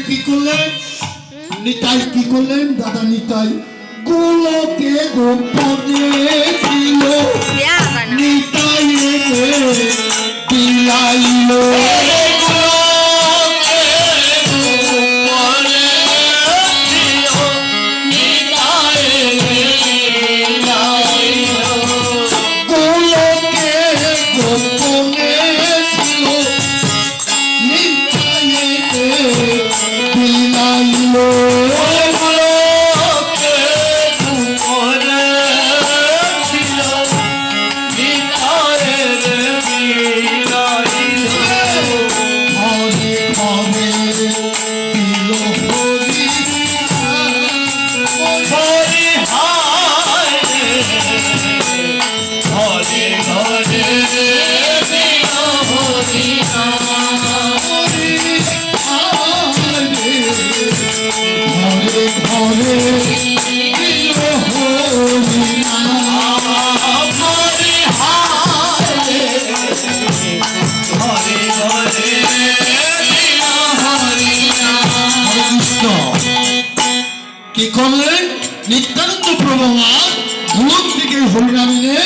কি করলেন নিতাই কি করলেন দাদা নিতাই গোলকে গোপনে ছিল নিতাই বিলাইল কি করলেন নিত্যানন্দ প্রভু ভুল থেকে হরিনামিনে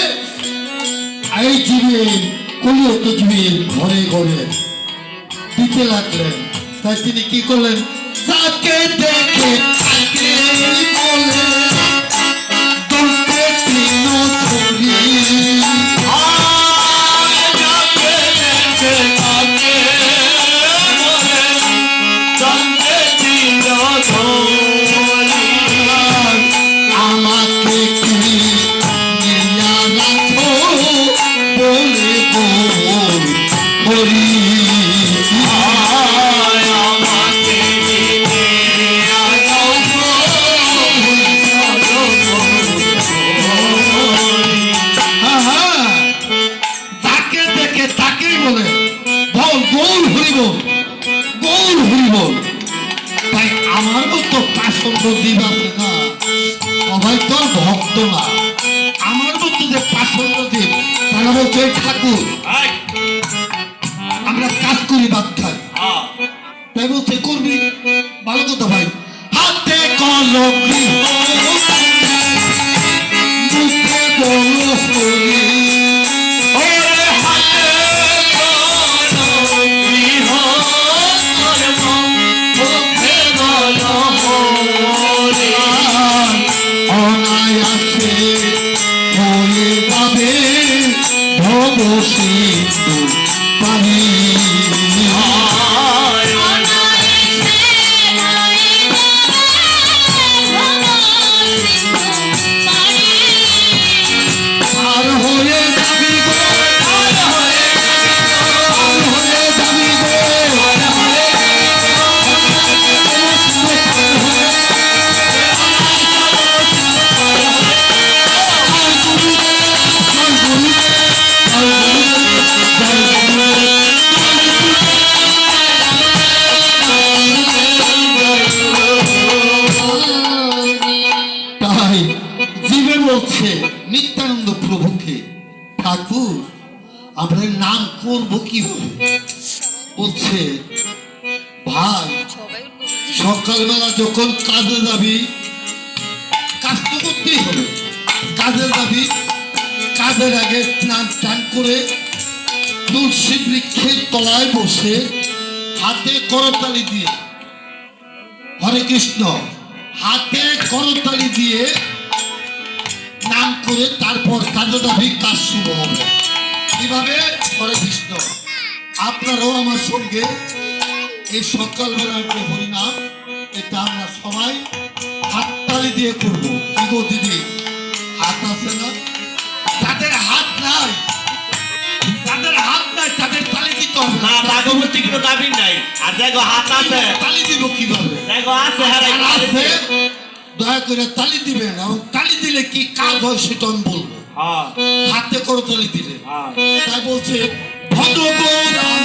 এই জীবের কলিয়ত জীবের ঘরে ঘরে দিতে লাগলেন। তাই তিনি কি করলেন তাকে দেখে তাকে বলে আমার মতো পাঁচন্দ দ্বীপ আছে না সবাই তো ভক্ত না আমার মতো যে পাঁচন্দ দ্বীপ তারা বলছে ঠাকুর আমরা কাজ করি বাদ খাই তাই বলছে করবি ভালো কথা ভাই হাতে কলম মুখে বলো হরি নিত্যানন্দ প্রভুকে ঠাকুর আমরা নাম করবো কি বলছে ভাই সকালবেলা যখন কাজে যাবি কাজ তো করতেই হবে কাজে যাবি কাজের আগে স্নান টান করে তুলসী বৃক্ষের তলায় বসে হাতে করতালি দিয়ে হরে কৃষ্ণ হাতে করতালি দিয়ে নাম করে তারপর কাজে যাবি কাজ শুরু হবে কিভাবে হরে কৃষ্ণ আপনারাও আমার সঙ্গে এই সকালবেলার যে হরিনাম এটা আমরা সবাই হাততালি দিয়ে করবো কি গো দিদি হাত আছে না তাদের হাত নাই তাদের তালি দিতে হবে না ভাগবতী কোনো দাবি নাই আর দেখো হাত আছে তালি দিব কিভাবে দেখো আছে আছে দয়া করে তালি দিবেন এবং তালি দিলে কি কাজ হয় সেটা আমি বলবো হাতে করে তালি দিলে তাই বলছে ভগবান